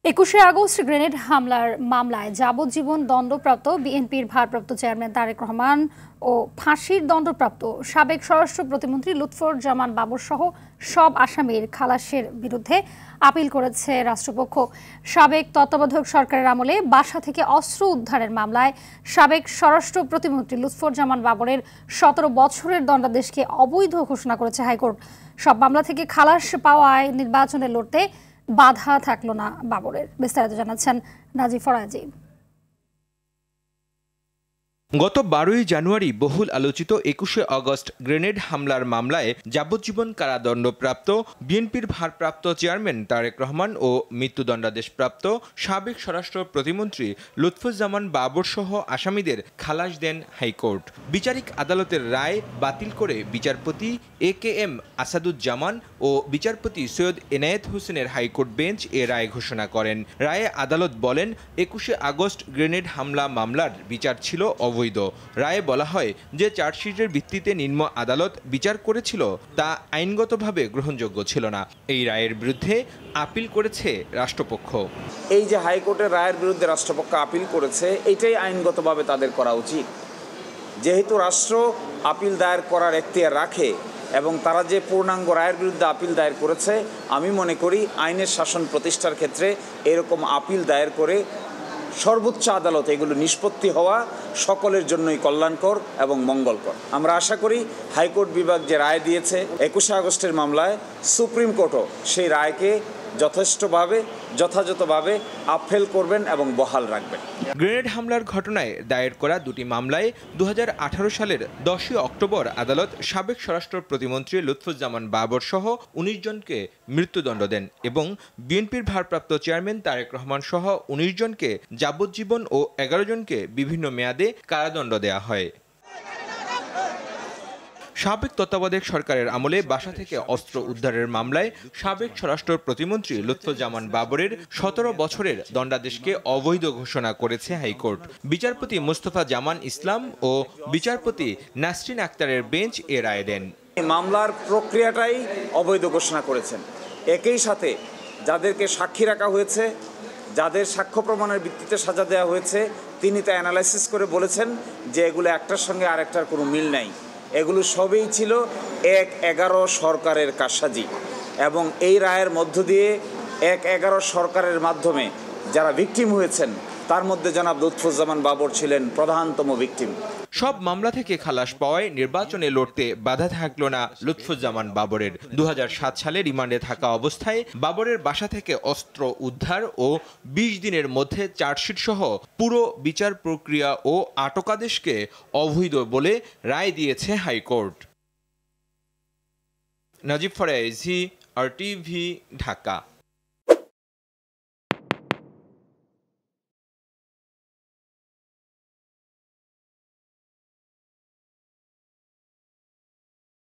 21শে August grenade হামলার মামলায় যাবজ্জীবন দণ্ডপ্রাপ্ত বিএনপির ভারপ্রাপ্ত চেয়ারম্যান তারেক রহমান ও ফাঁসির দণ্ডপ্রাপ্ত সাবেক স্বরাষ্ট্র প্রতিমন্ত্রী লুৎফুজ্জামান বাবর সহ সব আসামির খালাসের বিরুদ্ধে আপিল করেছে রাষ্ট্রপক্ষ। সাবেক তত্ত্বাবধায়ক সরকারের আমলে বাসা থেকে অস্ত্র উদ্ধারের মামলায় সাবেক স্বরাষ্ট্র প্রতিমন্ত্রী লুৎফুজ্জামান বাবরের 17 বছরের দণ্ডাদেশকে অবৈধ ঘোষণা করেছে হাইকোর্ট। সব মামলা থেকে খালাস পাওয়ায় নির্বাচনে লড়তে বাধা থাকলো না বাবরের। বিস্তারিত জানাচ্ছেন নাজিফ ফরাজি। গত 12ই জানুয়ারি বহুল আলোচিত 21শে আগস্ট গ্রেনেড হামলার মামলায় যাবজ্জীবন কারাদণ্ডপ্রাপ্ত বিএনপির ভারপ্রাপ্ত চেয়ারম্যান তারেক রহমান ও মৃত্যুদণ্ডাদেশপ্রাপ্ত সাবেক স্বরাষ্ট্র প্রতিমন্ত্রী লুৎফুজ্জামান বাবর সহ আসামিদের খালাস দেন হাইকোর্ট। বিচারিক আদালতের রায় বাতিল করে বিচারপতি AKM আসাদুজ্জামান ও বিচারপতি সৈয়দ এনায়েত হোসেনের হাইকোর্ট বেঞ্চ এ রায় ঘোষণা করেন। রায়ে আদালত বলেন, 21শে আগস্ট গ্রেনেড হামলা মামলার বিচার ছিল অবৈধ। রায়ে বলা হয় যে চার্জশিটের ভিত্তিতে নিম্ন আদালত বিচার করেছিল তা আইনগতভাবে গ্রহণযোগ্য ছিল না। এই রায়ের বিরুদ্ধে আপিল করেছে রাষ্ট্রপক্ষ। এই যে হাইকোর্টের রায়ের বিরুদ্ধে রাষ্ট্রপক্ষ আপিল করেছে, এটাই আইনগতভাবে তাদের করা উচিত। যেহেতু রাষ্ট্র আপিল দায়ের করার এখতিয়ার রাখে এবং তারা যে পূর্ণাঙ্গ রায়ের বিরুদ্ধে আপিল দায়ের করেছে, আমি মনে করি আইনের শাসন প্রতিষ্ঠার ক্ষেত্রে এরকম আপিল দায়ের করে সর্বোচ্চ আদালত এগুলো নিষ্পত্তি হওয়া সকলের জন্যই কল্যাণকর এবং মঙ্গলকর। আমরা আশা করি হাইকোর্ট বিভাগ যে রায় দিয়েছে 21শে আগস্টের মামলায়, সুপ্রিম কোর্টও সেই রায়কে যথাযথভাবে আপহেল করবেন এবং বহাল রাখবেন। গ্রেনেড হামলার ঘটনায় দায়ের করা দুটি মামলায় 2018 সালের 10ই অক্টোবর আদালত সাবেক স্বরাষ্ট্র প্রতিমন্ত্রী লুৎফুজ্জামান বাবর সহ 19 জনকে মৃত্যুদণ্ড দেন এবং বিএনপির ভারপ্রাপ্ত চেয়ারম্যান তারেক রহমান সহ 19 জনকে যাবজ্জীবন ও 11 জনকে বিভিন্ন মেয়াদে কারাদণ্ড দেওয়া হয়। সাবেক তত্ত্বাবধায়ক সরকারের আমলে বাসা থেকে অস্ত্র উদ্ধারের মামলায় সাবেক স্বরাষ্ট্র প্রতিমন্ত্রী লুৎফুজ্জামান বাবরের 17 বছরের দণ্ডাদেশকে অবৈধ ঘোষণা করেছে হাইকোর্ট। বিচারপতি মোস্তফা জামান ইসলাম ও বিচারপতি নাসরিন আক্তারের বেঞ্চ এ রায় দেন। মামলার প্রক্রিয়াটাই অবৈধ ঘোষণা করেছেন। একই সাথে যাদেরকে সাক্ষী রাখা হয়েছে, যাদের সাক্ষ্য প্রমাণের ভিত্তিতে সাজা দেওয়া হয়েছে, তিনি তা অ্যানালাইসিস করে বলেছেন যে এগুলো একটার সঙ্গে আরেকটার কোনো মিল নাই। এগুলো সবই ছিল 1-11 সরকারের কারসাজি এবং এই রায়ের মধ্য দিয়ে 1-11 সরকারের মাধ্যমে যারা ভিকটিম হয়েছেন তার মধ্যে জনাব লুৎফুজ্জামান বাবর ছিলেন প্রধানতম ভিকটিম। সব মামলা থেকে খালাস পাওয়ায় নির্বাচনে লড়তে বাধা থাকলো না লুৎফুজ্জামান বাবরের। 2007 সালে রিমান্ডে থাকা অবস্থায় বাবরের বাসা থেকে অস্ত্র উদ্ধার ও 20 দিনের মধ্যে চার্জশিট সহ পুরো বিচার প্রক্রিয়া ও আটকাদেশকে অবৈধ বলে রায় দিয়েছে হাইকোর্ট। নাজিফ ফরাজি, RTV, ঢাকা।